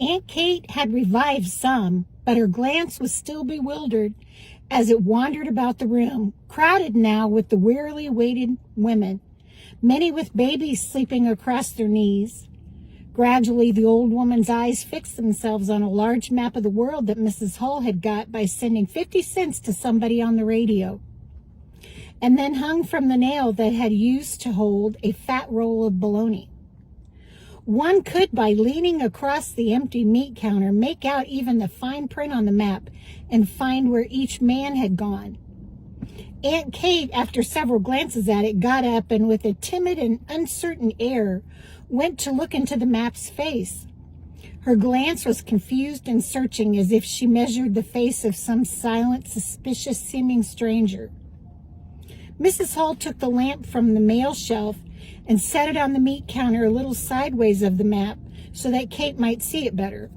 Aunt Kate had revived some, but her glance was still bewildered as it wandered about the room, crowded now with the wearily waiting women, many with babies sleeping across their knees. Gradually, the old woman's eyes fixed themselves on a large map of the world that Mrs. Hull had got by sending 50 cents to somebody on the radio, and then hung from the nail that had used to hold a fat roll of bologna. One could, by leaning across the empty meat counter, make out even the fine print on the map and find where each man had gone. Aunt Kate, after several glances at it, got up and with a timid and uncertain air went to look into the map's face. Her glance was confused and searching, as if she measured the face of some silent, suspicious-seeming stranger. Mrs. Hull took the lamp from the mail shelf and set it on the meat counter a little sideways of the map so that Kate might see it better.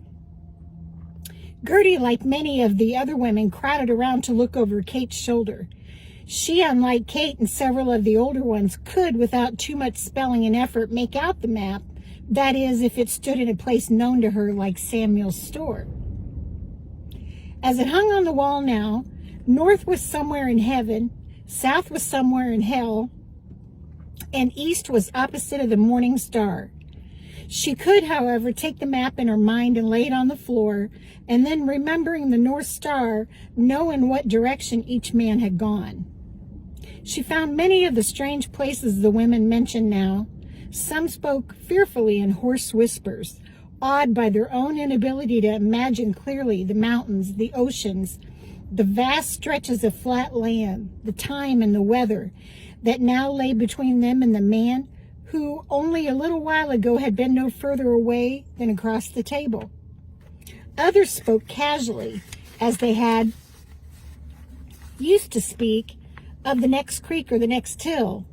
Gertie, like many of the other women, crowded around to look over Kate's shoulder. She, unlike Kate and several of the older ones, could, without too much spelling and effort, make out the map, that is, if it stood in a place known to her like Samuel's store. As it hung on the wall now, north was somewhere in heaven, south was somewhere in hell, and east was opposite of the morning star. She could, however, take the map in her mind and lay it on the floor, and then, remembering the North Star, know in what direction each man had gone. She found many of the strange places the women mentioned now. Some spoke fearfully in hoarse whispers, awed by their own inability to imagine clearly the mountains, the oceans, the vast stretches of flat land, the time and the weather that now lay between them and the man who only a little while ago had been no further away than across the table. Others spoke casually, as they had used to speak, of the next creek or the next hill,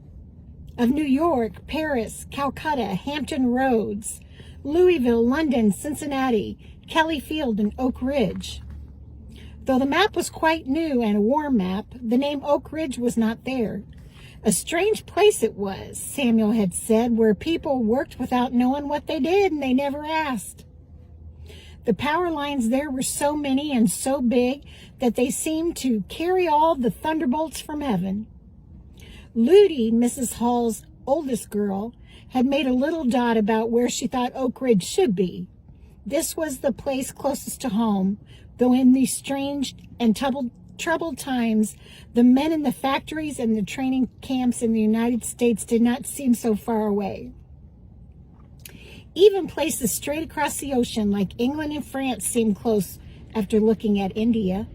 of New York, Paris, Calcutta, Hampton Roads, Louisville, London, Cincinnati, Kelly Field, and Oak Ridge. Though the map was quite new and a war map, the name Oak Ridge was not there. A strange place it was, Samuel had said, where people worked without knowing what they did, and they never asked. The power lines there were so many and so big that they seemed to carry all the thunderbolts from heaven. Ludy, Mrs. Hall's oldest girl, had made a little dot about where she thought Oak Ridge should be. This was the place closest to home, though in these strange and troubled times, the men in the factories and the training camps in the United States did not seem so far away. Even places straight across the ocean, like England and France, seemed close after looking at India.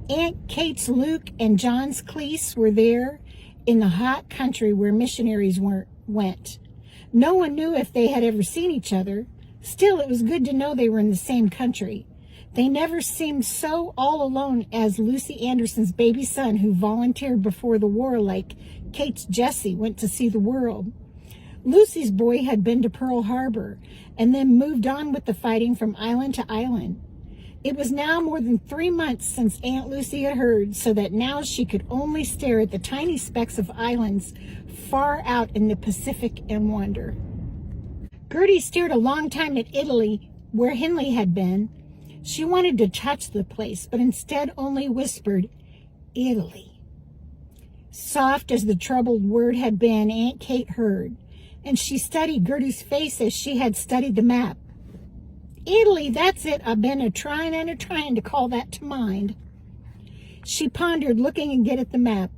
Aunt Kate's Luke and John's Cleese were there in the hot country where missionaries went. No one knew if they had ever seen each other. Still, it was good to know they were in the same country. They never seemed so all alone as Lucy Anderson's baby son, who volunteered before the war like Kate's Jesse went to see the world. Lucy's boy had been to Pearl Harbor and then moved on with the fighting from island to island. It was now more than 3 months since Aunt Lucy had heard, so that now she could only stare at the tiny specks of islands far out in the Pacific and wonder. Gertie stared a long time at Italy, where Henley had been. She wanted to touch the place, but instead only whispered, "Italy." Soft as the troubled word had been, Aunt Kate heard, and she studied Gertie's face as she had studied the map. "Italy, that's it. I've been a-trying to call that to mind." She pondered, looking again at the map.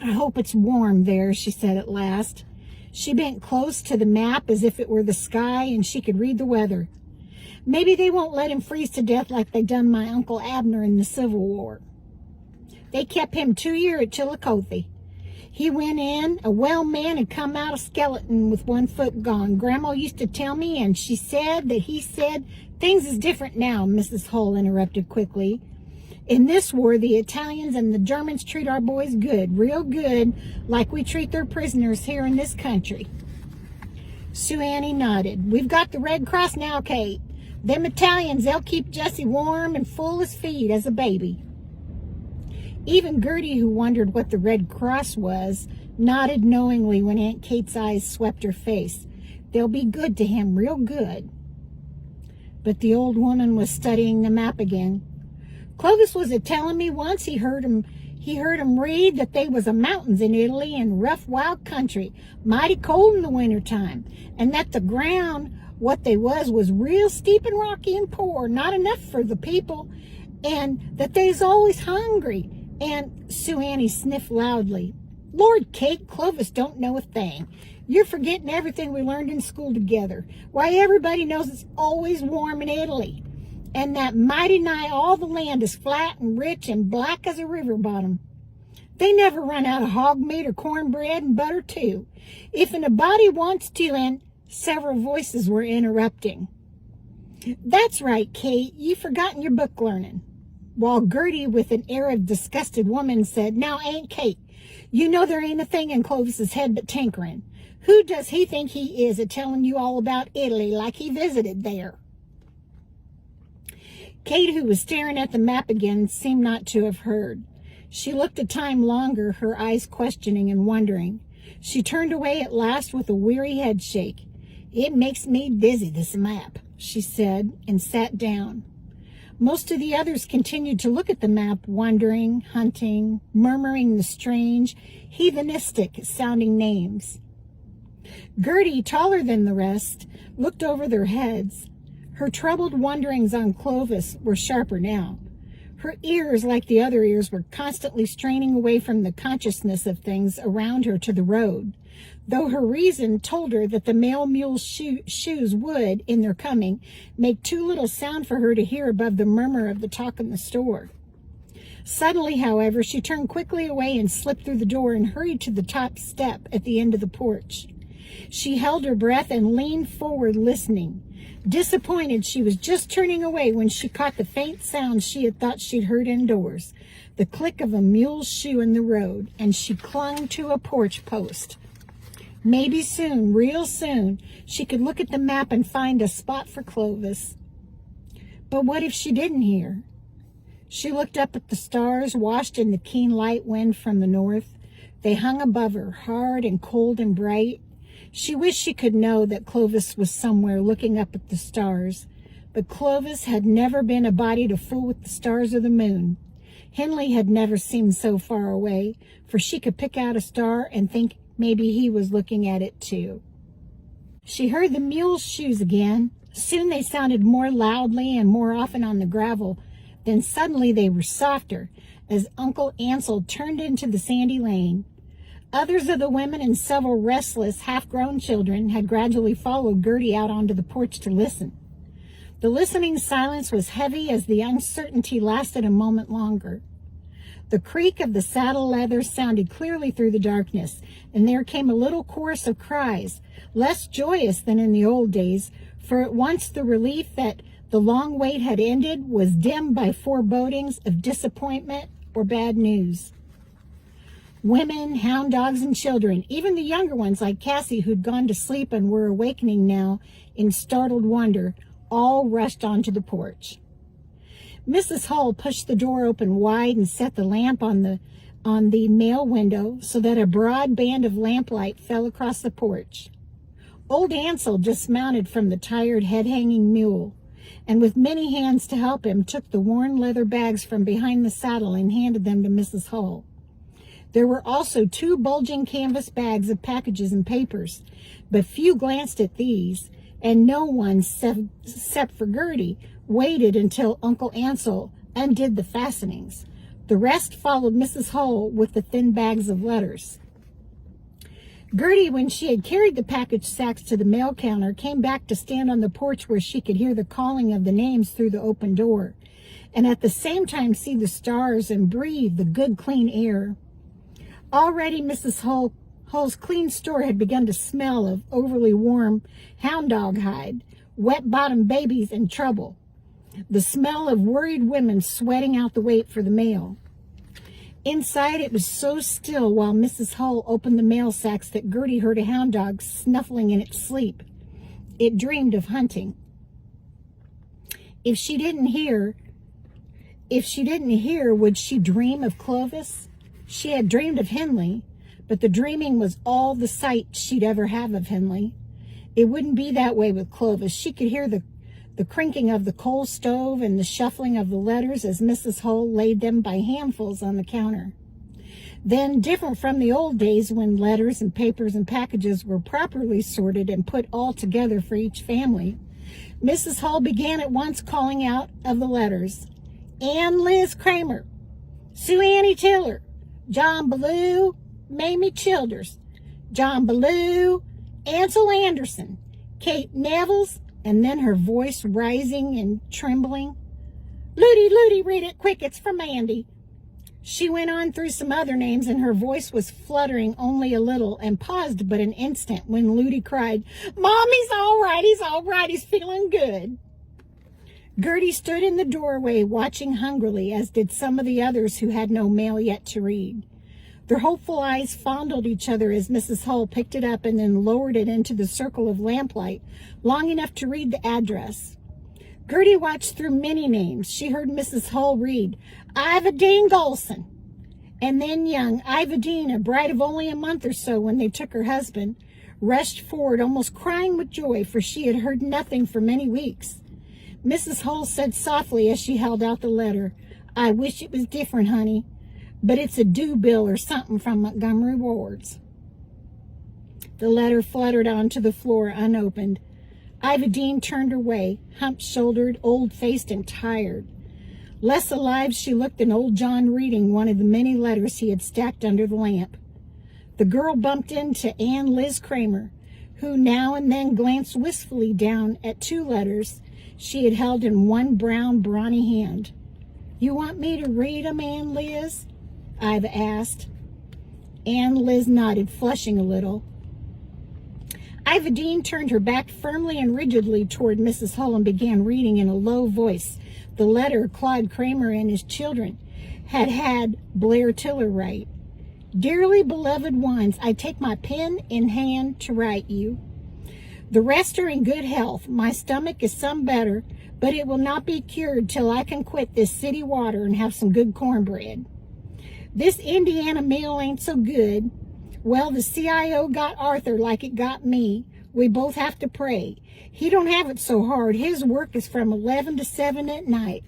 "I hope it's warm there," she said at last. She bent close to the map as if it were the sky and she could read the weather. "Maybe they won't let him freeze to death like they done my Uncle Abner in the Civil War. They kept him 2 years at Chillicothe. He went in a well man and come out a skeleton with 1 foot gone. Grandma used to tell me, and she said that he said..." "Things is different now," Mrs. Hull interrupted quickly. "In this war, the Italians and the Germans treat our boys good, real good, like we treat their prisoners here in this country." Sue Annie nodded. "We've got the Red Cross now, Kate. Them Italians, they'll keep Jessie warm and full as feed as a baby." Even Gertie, who wondered what the Red Cross was, nodded knowingly when Aunt Kate's eyes swept her face. "They'll be good to him, real good." But the old woman was studying the map again. Clovis was a-telling me once he heard him read that they was a mountains in Italy and rough, wild country, mighty cold in the wintertime, and that the ground, what they was real steep and rocky and poor, not enough for the people, and that they's always hungry. And Sue Annie sniffed loudly. Lord, Kate, Clovis don't know a thing. You're forgetting everything we learned in school together. Why, everybody knows it's always warm in Italy, and that mighty nigh all the land is flat and rich and black as a river bottom. They never run out of hog meat or cornbread and butter too. If a body wants to, and several voices were interrupting. That's right, Kate, you've forgotten your book learning. While Gertie, with an air of disgusted woman, said, Now, Aunt Kate, you know there ain't a thing in Clovis's head but tinkering. Who does he think he is a-telling you all about Italy like he visited there? Kate, who was staring at the map again, seemed not to have heard. She looked a time longer, her eyes questioning and wondering. She turned away at last with a weary head shake. It makes me dizzy, this map, she said, and sat down. Most of the others continued to look at the map, wondering, hunting, murmuring the strange, heathenistic-sounding names. Gertie, taller than the rest, looked over their heads. Her troubled wonderings on Clovis were sharper now. Her ears, like the other ears, were constantly straining away from the consciousness of things around her to the road, though her reason told her that the male mule's shoes would, in their coming, make too little sound for her to hear above the murmur of the talk in the store. Suddenly, however, she turned quickly away and slipped through the door and hurried to the top step at the end of the porch. She held her breath and leaned forward, listening. Disappointed, she was just turning away when she caught the faint sound she had thought she'd heard indoors, the click of a mule's shoe in the road, and she clung to a porch post. Maybe soon, real soon, she could look at the map and find a spot for Clovis. But what if she didn't hear? She looked up at the stars, washed in the keen light wind from the north. They hung above her, hard and cold and bright. She wished she could know that Clovis was somewhere looking up at the stars, but Clovis had never been a body to fool with the stars or the moon. Henley had never seemed so far away, for she could pick out a star and think maybe he was looking at it too. She heard the mule's shoes again. Soon they sounded more loudly and more often on the gravel. Then suddenly they were softer as Uncle Ansel turned into the sandy lane. Others of the women and several restless, half-grown children had gradually followed Gertie out onto the porch to listen. The listening silence was heavy as the uncertainty lasted a moment longer. The creak of the saddle leather sounded clearly through the darkness, and there came a little chorus of cries, less joyous than in the old days, for at once the relief that the long wait had ended was dimmed by forebodings of disappointment or bad news. Women, hound dogs, and children, even the younger ones like Cassie, who'd gone to sleep and were awakening now in startled wonder, all rushed onto the porch. Mrs. Hull pushed the door open wide and set the lamp on the mail window so that a broad band of lamplight fell across the porch. Old Ansel dismounted from the tired head-hanging mule, and with many hands to help him, took the worn leather bags from behind the saddle and handed them to Mrs. Hull. There were also 2 bulging canvas bags of packages and papers, but few glanced at these, and no one, except for Gertie, waited until Uncle Ansel undid the fastenings. The rest followed Mrs. Hull with the thin bags of letters. Gertie, when she had carried the package sacks to the mail counter, came back to stand on the porch where she could hear the calling of the names through the open door, and at the same time see the stars and breathe the good, clean air. Already Mrs. Hull's clean store had begun to smell of overly warm hound dog hide, wet-bottomed babies, and trouble. The smell of worried women sweating out the wait for the mail. Inside, it was so still while Mrs. Hull opened the mail sacks that Gertie heard a hound dog snuffling in its sleep. It dreamed of hunting. If she didn't hear, would she dream of Clovis? She had dreamed of Henley, but the dreaming was all the sight she'd ever have of Henley. It wouldn't be that way with Clovis. She could hear the the crinking of the coal stove, and the shuffling of the letters as Mrs. Hull laid them by handfuls on the counter. Then, different from the old days when letters and papers and packages were properly sorted and put all together for each family, Mrs. Hull began at once calling out of the letters, Ann Liz Kramer, Sue Annie Tiller, John Ballou, Mamie Childers, John Ballou, Ansel Anderson, Kate Nevels, and then her voice rising and trembling, Ludi, read it quick, it's from Mandy. She went on through some other names, and her voice was fluttering only a little, and paused but an instant when Ludi cried, Mom, he's all right, he's feeling good. Gertie stood in the doorway watching hungrily, as did some of the others who had no mail yet to read. Their hopeful eyes fondled each other as Mrs. Hull picked it up and then lowered it into the circle of lamplight, long enough to read the address. Gertie watched through many names. She heard Mrs. Hull read, Iva Dean Golson. And then young Iva Dean, a bride of only a month or so when they took her husband, rushed forward almost crying with joy, for she had heard nothing for many weeks. Mrs. Hull said softly as she held out the letter, I wish it was different, honey, but it's a due bill or something from Montgomery Ward's. The letter fluttered onto the floor unopened. Iva Dean turned away, hump-shouldered, old-faced, and tired. Less alive, she looked than old John reading one of the many letters he had stacked under the lamp. The girl bumped into Ann Liz Kramer, who now and then glanced wistfully down at two letters she had held in one brown, brawny hand. You want me to read 'em, Ann Liz? Iva asked. Ann Liz nodded, flushing a little. Iva Dean turned her back firmly and rigidly toward Mrs. Hull and began reading in a low voice the letter Claude Kramer and his children had Blair Tiller write. Dearly beloved ones, I take my pen in hand to write you. The rest are in good health. My stomach is some better, but it will not be cured till I can quit this city water and have some good cornbread. This Indiana meal ain't so good. Well, the CIO got Arthur like it got me. We both have to pray. He don't have it so hard. His work is from 11 to 7 at night.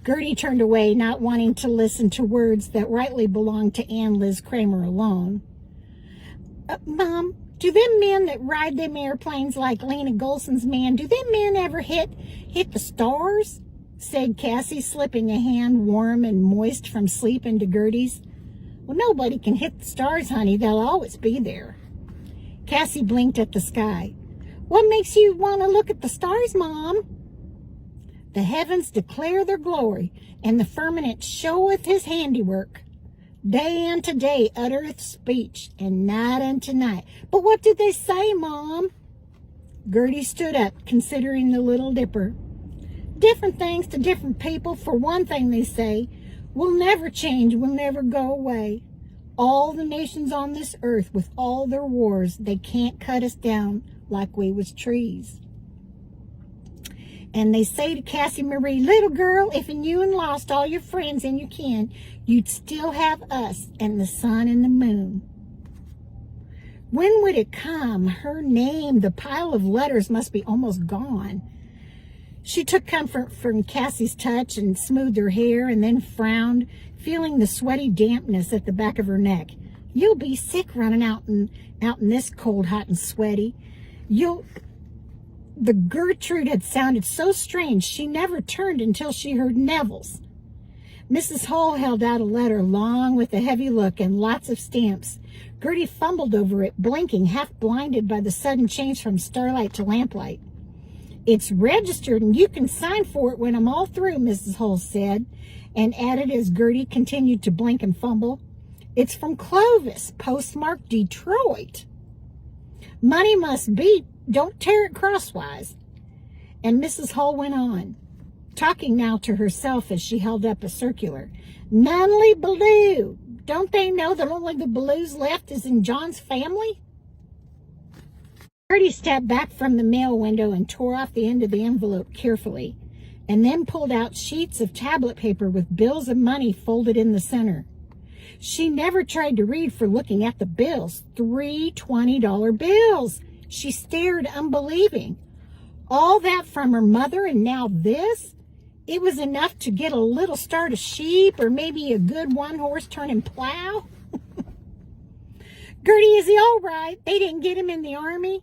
Gertie turned away, not wanting to listen to words that rightly belonged to Ann Liz Kramer alone. Mom, do them men that ride them airplanes like Lena Golson's man, do them men ever hit the stars? Said Cassie, slipping a hand warm and moist from sleep into Gertie's. Well, nobody can hit the stars, honey. They'll always be there. Cassie blinked at the sky. What makes you want to look at the stars, Mom? The heavens declare their glory, and the firmament showeth his handiwork. Day unto day uttereth speech, and night unto night. But what did they say, Mom? Gertie stood up, considering the Little Dipper. Different things to different people. For one thing, they say, we'll never change, we'll never go away. All the nations on this earth, with all their wars, they can't cut us down like we was trees. And they say to Cassie Marie, little girl, if you and lost all your friends and your kin, you'd still have us and the sun and the moon. When would it come? Her name, the pile of letters must be almost gone. She took comfort from Cassie's touch and smoothed her hair, and then frowned, feeling the sweaty dampness at the back of her neck. You'll be sick running out in this cold, hot, and sweaty. The Gertrude had sounded so strange she never turned until she heard Neville's. Mrs. Hull held out a letter, long with a heavy look and lots of stamps. Gertie fumbled over it, blinking, half blinded by the sudden change from starlight to lamplight. It's registered and you can sign for it when I'm all through, Mrs. Hull said, and added as Gertie continued to blink and fumble, it's from Clovis, postmarked Detroit. Money must be, don't tear it crosswise. And Mrs. Hull went on, talking now to herself as she held up a circular. Nunley Ballou. Don't they know that only the Balloos left is in John's family? Gertie stepped back from the mail window and tore off the end of the envelope carefully, and then pulled out sheets of tablet paper with bills of money folded in the center. She never tried to read for looking at the bills. 3 $20 bills. She stared unbelieving. All that from her mother, and now this? It was enough to get a little start of sheep, or maybe a good one-horse turning plow. Gertie, is he all right? They didn't get him in the army?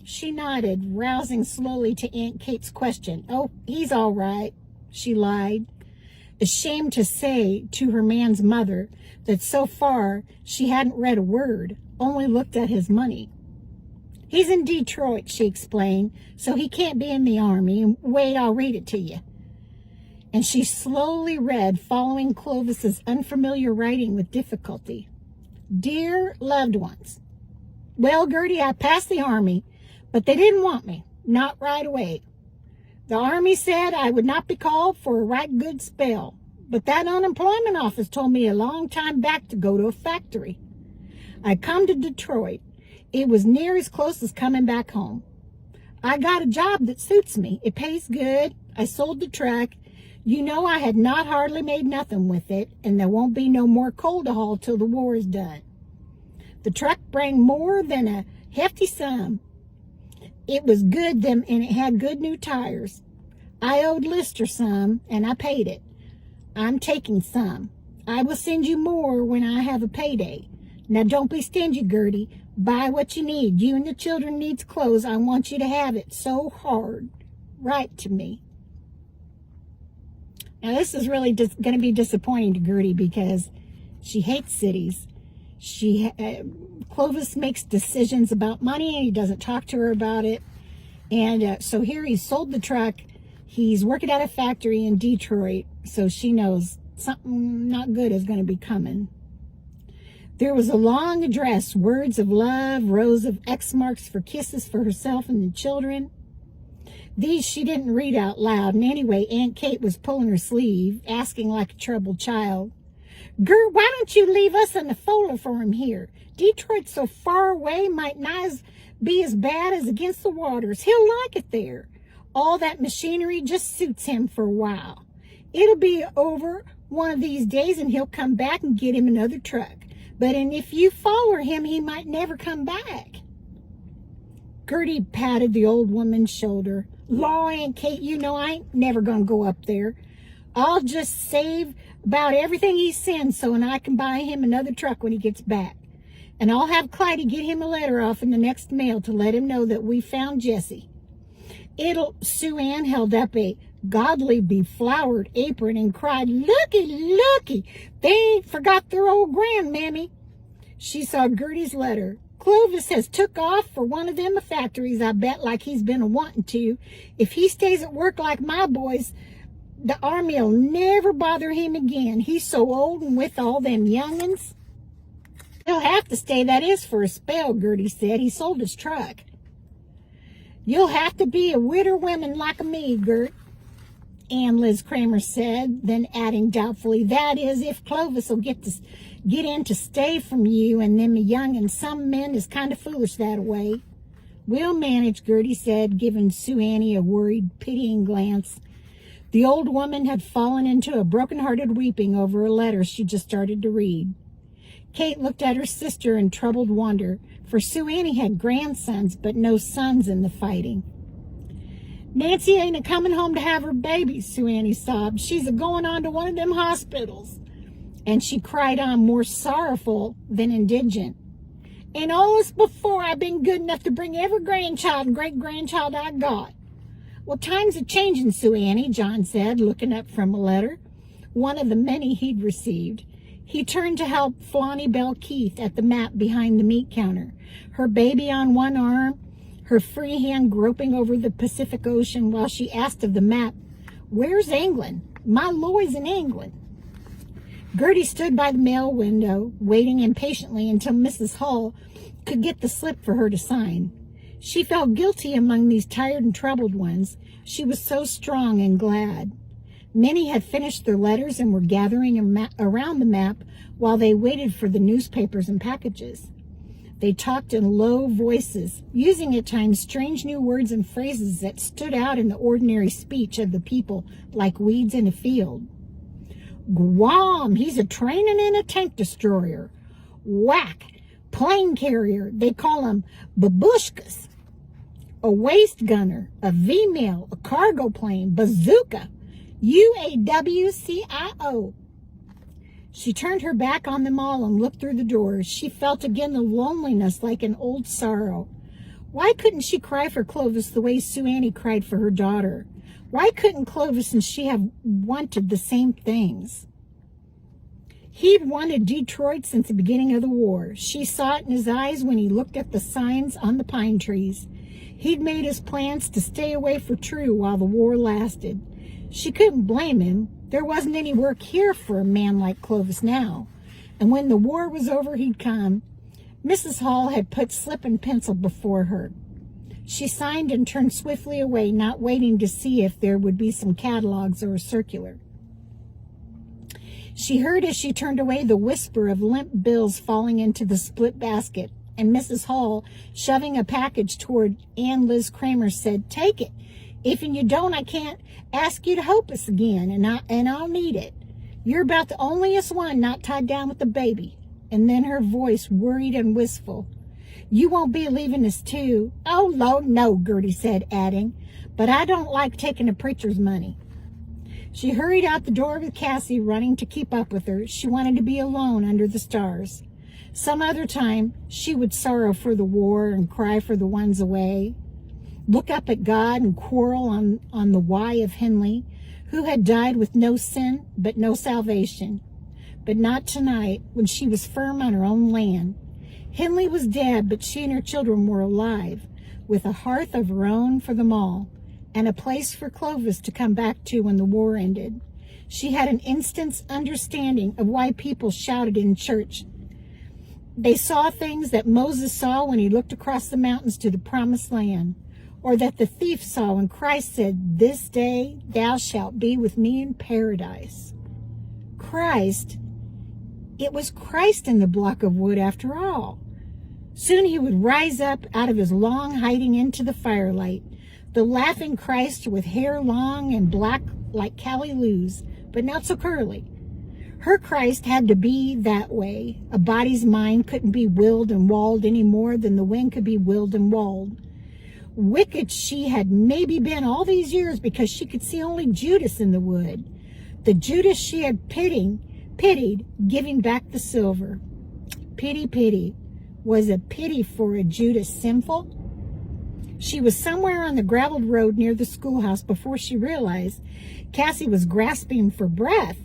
She nodded, rousing slowly to Aunt Kate's question. Oh, he's all right, she lied, ashamed to say to her man's mother that so far she hadn't read a word, only looked at his money. He's in Detroit, she explained, so he can't be in the army. Wait, I'll read it to you. And she slowly read, following Clovis's unfamiliar writing with difficulty. Dear loved ones, well, Gertie, I passed the army, but they didn't want me, not right away. The army said I would not be called for a right good spell, but that unemployment office told me a long time back to go to a factory. I come to Detroit. It was near as close as coming back home. I got a job that suits me. It pays good. I sold the truck. You know I had not hardly made nothing with it, and there won't be no more coal to haul till the war is done. The truck bring more than a hefty sum. It was good and it had good new tires. I owed Lister some, and I paid it. I'm taking some. I will send you more when I have a payday. Now don't be stingy, Gertie. Buy what you need. You and the children needs clothes. I want you to have it so hard. Write to me. Now this is really just going to be disappointing to Gertie because she hates cities. Clovis makes decisions about money and he doesn't talk to her about it. And so here he sold the truck. He's working at a factory in Detroit, so she knows something not good is going to be coming. There was a long address, words of love, rows of X marks for kisses for herself and the children. These she didn't read out loud, and anyway, Aunt Kate was pulling her sleeve, asking like a troubled child, Gert, why don't you leave us in the folder for him here? Detroit's so far away, might not be as bad as against the waters. He'll like it there. All that machinery just suits him for a while. It'll be over one of these days, and he'll come back and get him another truck. And if you follow him, he might never come back. Gertie patted the old woman's shoulder. Law, Aunt Kate, you know I ain't never going to go up there. I'll just save about everything he sends so and I can buy him another truck when he gets back. And I'll have Clyde get him a letter off in the next mail to let him know that we found Jessie. Sue Ann held up a godly beflowered apron and cried, Looky, looky, they ain't forgot their old grandmammy. She saw Gertie's letter. Clovis has took off for one of them factories, I bet, like he's been a-wanting to. If he stays at work like my boys, the army'll never bother him again. He's so old and with all them young'uns. He'll have to stay, that is, for a spell, Gertie said. He sold his truck. You'll have to be a widder woman like me, Gert, Ann Liz Kramer said, then adding doubtfully, that is, if Clovis will get in to stay from you and them young, and some men is kind of foolish that way. We'll manage, Gertie said, giving Sue Annie a worried, pitying glance. The old woman had fallen into a broken-hearted weeping over a letter she just started to read. Kate looked at her sister in troubled wonder, for Sue Annie had grandsons, but no sons in the fighting. Nancy ain't a-coming home to have her baby, Sue Annie sobbed. She's a-going on to one of them hospitals. And she cried on, more sorrowful than indigent. And all this before I've been good enough to bring every grandchild and great-grandchild I got. Well, times are changing, Sue Annie, John said, looking up from a letter, one of the many he'd received. He turned to help Flonnie Bell Keith at the map behind the meat counter, her baby on one arm, her free hand groping over the Pacific Ocean while she asked of the map, Where's England? My Loy's in England. Gertie stood by the mail window, waiting impatiently until Mrs. Hull could get the slip for her to sign. She felt guilty among these tired and troubled ones. She was so strong and glad. Many had finished their letters and were gathering around the map while they waited for the newspapers and packages. They talked in low voices, using at times strange new words and phrases that stood out in the ordinary speech of the people like weeds in a field. Guam, he's a-trainin' in a tank destroyer. Whack, plane carrier, they call them babushkas, a waist gunner, a V-mail, a cargo plane, bazooka, UAWCIO. She turned her back on them all and looked through the doors. She felt again the loneliness like an old sorrow. Why couldn't she cry for Clovis the way Sue Annie cried for her daughter? Why couldn't Clovis and she have wanted the same things? He'd wanted Detroit since the beginning of the war. She saw it in his eyes when he looked at the signs on the pine trees. He'd made his plans to stay away for true while the war lasted. She couldn't blame him. There wasn't any work here for a man like Clovis now. And when the war was over, he'd come. Mrs. Hall had put slip and pencil before her. She signed and turned swiftly away, not waiting to see if there would be some catalogs or a circular. She heard as she turned away the whisper of limp bills falling into the split basket, and Mrs. Hall, shoving a package toward Ann Liz Kramer, said, "Take it. If you don't, I can't ask you to help us again, and I'll need it. You're about the onlyest one not tied down with the baby." And then her voice worried and wistful. "You won't be leaving us too?" "Oh, Lord, no," Gertie said, adding, "but I don't like taking a preacher's money." She hurried out the door with Cassie running to keep up with her. She wanted to be alone under the stars. Some other time, she would sorrow for the war and cry for the ones away. Look up at God and quarrel on the why of Henley, who had died with no sin but no salvation. But not tonight, when she was firm on her own land. Henley was dead, but she and her children were alive, with a hearth of her own for them all, and a place for Clovis to come back to when the war ended. She had an instant's understanding of why people shouted in church. They saw things that Moses saw when he looked across the mountains to the promised land, or that the thief saw when Christ said, "This day thou shalt be with me in paradise." Christ, it was Christ in the block of wood after all. Soon he would rise up out of his long hiding into the firelight, the laughing Christ with hair long and black like Callie Lou's, but not so curly. Her Christ had to be that way. A body's mind couldn't be willed and walled any more than the wind could be willed and walled. Wicked she had maybe been all these years because she could see only Judas in the wood. The Judas she had pitied, giving back the silver. Pity. Was a pity for a Judas sinful? She was somewhere on the graveled road near the schoolhouse before she realized Cassie was grasping for breath,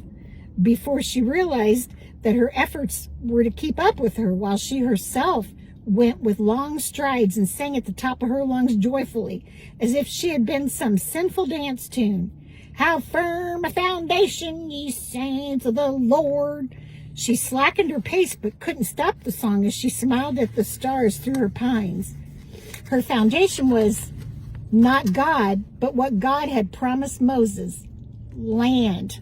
before she realized that her efforts were to keep up with her while she herself went with long strides and sang at the top of her lungs joyfully, as if she had been some sinful dance tune. "How firm a foundation, ye saints of the Lord." She slackened her pace but couldn't stop the song as she smiled at the stars through her pines. Her foundation was not God, but what God had promised Moses, land.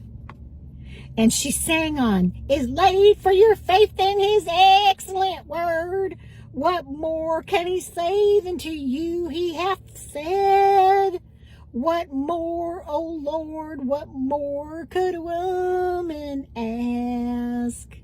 And she sang on, "Is laid for your faith in his excellent word. What more can he say than to you he hath said? What more, O Lord, what more could a woman ask?"